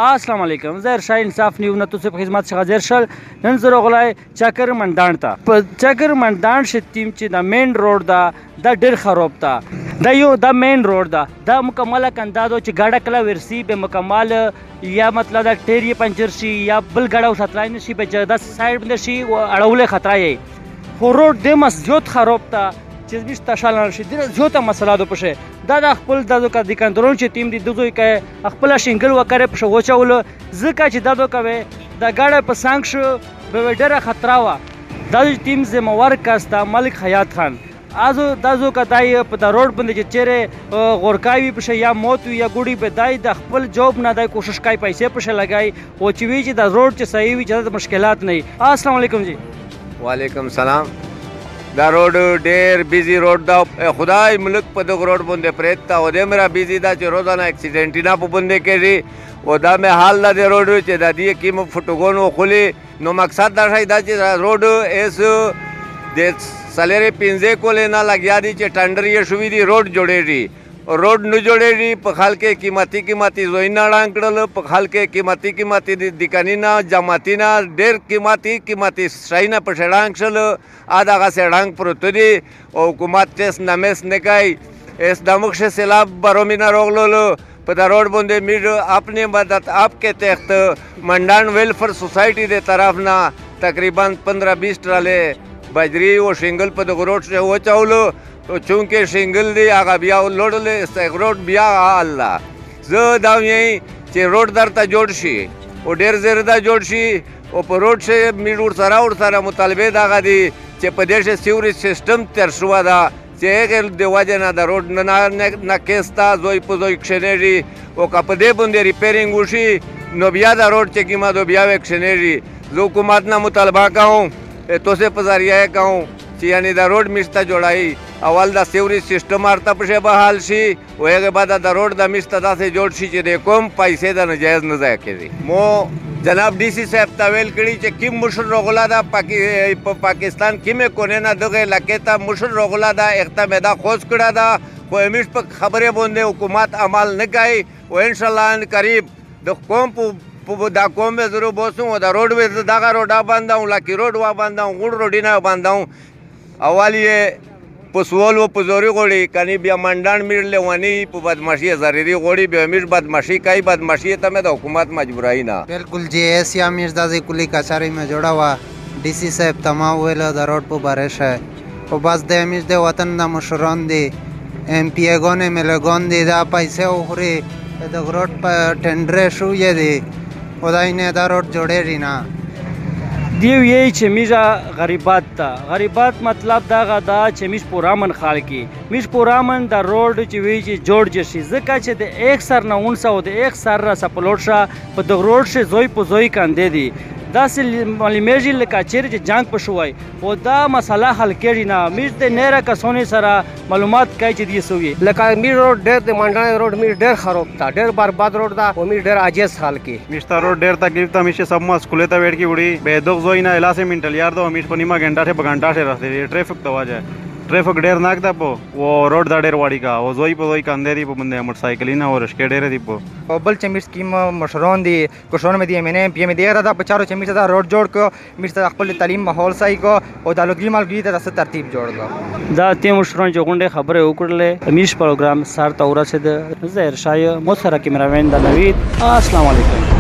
السلام علیکم زه ارشاد انصاف نیو نه تاسو په خدمت څخه حاضر شل نن زه راغلی چکر منډان ته په چکر منډان شتیم چې د مین روډ دا ډېر خراب ده دا مین روډ ده دا مکمل اندازو چې ګاډه کله ورسی به مکمل یا مطلب دا ټیر یې پنچر شي یا بل ګاډه وساتلای نشي به جدا سایډ باندې شي اړولې خطر یې خو روډ د مسجود خراب ده چې بیش تشال نشي ډېر زیاته مسله ده پشه دا د خپل د کنټرول چې تیم دی دوی کوي خپل شینګل وکړي په وچول ځکه چې دا کوي د ګاډه په سانګ شو به ډېره خطر وا دا ټیم ذمہوار کاستا ملک حیات خان ازو دازو کتای په د روډ باندې چې چیرې غورکاوي پشه یا موت یا ګوډي به دای د خپل جوب نه دای کوشش کوي پیسې پشه لګای او چې وی چې د روډ چې صحیح وي چې مشکلات نه السلام علیکم جی وعلیکم سلام دا روډ ډېر بیزی روډ دا خدای ملک په دغه روډ باندې پریت تا او دې میرا بیزی دا چې روزانه اکسیډنټ نه په باندې کېږي او دا مې حال دا د روډ چې د دې کې فوټوګونو خولي نو مقصد دا شي دا چې روډ ایس د سلیری پنځه کولې نه لګیا دي چې ټندر یې شوې دي روډ جوړېږي روډ نه جوړېږي په خال کې قیمتي زوی نه ړنګ کړل په خال کې قیمتي دکاني نه جاماتي نه ډېر قیمتي شی نه په ړنګ شل دغه سې ړنګ پروت دي او حکومت ټیس نمیس نه کوي اس دموږ شه سیلاب برومي نه روغللو په دا روډ باندې میډ اپنی مدد آپ کے تحت منڈان ویلفر سوسائٹی دے طرف نہ تقریباً 15-20 ټراله بجری او شنگل په دغه روډ شه وچولو تو چونکه شنگل دی هغه بیا لوړل روډ بیا الله زه دا وایم چې روډ درته جوړ شي او ډېر زر دا جوړ شي او په روډ شه میډ ورسره مطالبه دغه دی چې په دې شه سیوري سیستم تر شو دا چې هغه د وجه نه د روډ نه کېستا زوی په زوی کښنېږي او که په دې باندې ریپیرینګ وشي نو بیا د روډ چې کیما دو بیا وکښنېږي زه حکومت نه مطالبه کوم توسے په ذریعہ کوم چې یعنی د روډ میسته جوړایي اول د سیوري سیستم ارته پشه بحال شي او هغه بعد د روډ د میسته داسې جوړ شي چې د کوم پیسې د نجایز نه ضایع کړي مو جناب D C صاحب ته ویل کړي چې کوم مشر رغلا دا په پاکستان کې کونه نه دغه لکه ته مشر رغلا دا اختمه دا خوش کړه دا خو همیش په خبره باندې حکومت عمل نه کوي او ان شاء الله ان قریب د قوم دا قوم به ضرور بوسو او دا روډ به دغه روډا باندې لکه روډ وا باندې غوړ روډی نه باندې اولی پسول و پزوري غوړي کني بیا منډان میړل ونی په بدمعشي ضروري غوړي به امیر بدمعشي کوي بدمعشي ته مې د حکومت مجبورای نه بالکل جی ایس یا میرزادی کلی کچاری میں جوڑا ہوا D C صاحب تمام ویل د روډ په بارش ہے او بس د امیر د وطن د مشران دي ایم پی اگونه ملګون دي دا پیسې اخري د روډ په ټندر شو یې دي خدای نه دا روډ جوړېږي نه دیو یی چې میجا غریبات مطلب دا غدا چې میش پورامن خال کې میش پورامن دا روډ چې وی چې جوړ شي ځکه چې د 1 سر نه 900 د 1 سر را سپلوټ شه په د روډ شه زوی په زوی کاندې دي دا معلومیږي لکه چیرې چې جنگ پښوي او دا مسله حل کېږي نه میش د نیره کسونی سره معلومات کوي چې دی سوي لکه می روډ ډېر د منډان روډ می ډېر خراب تا ډېر برباد روډ دا او می ډېر عاجز حال کې میشتا روډ ډېر تکلیف ته میشه سب ما سکول ته وړ کی وړي به دغه زوی نه اله سه منټل یار دو میش په نیمه غنټه ته بغنټه شه راځي ټریفیک ته واجه ټریفیک ډېر ناک ده په او روډ دا ډېر واړی کا او زوی په زوی کاندې دی په باندې موټر سایکل نه او رشکې ډېر دی په او بل چې میش کیم مشرون دي کوشون مې دی منه پی مې دی را دا په چارو چې میش دا روډ جوړ کو میش خپل تعلیم ماحول صحیح کو او د لوګي مالګي ته څه ترتیب جوړ کو دا ته مشرون چې غونډه خبره وکړلې میش پروګرام سار تورا سه د زهر شای مو سره کیمرامین د نوید السلام علیکم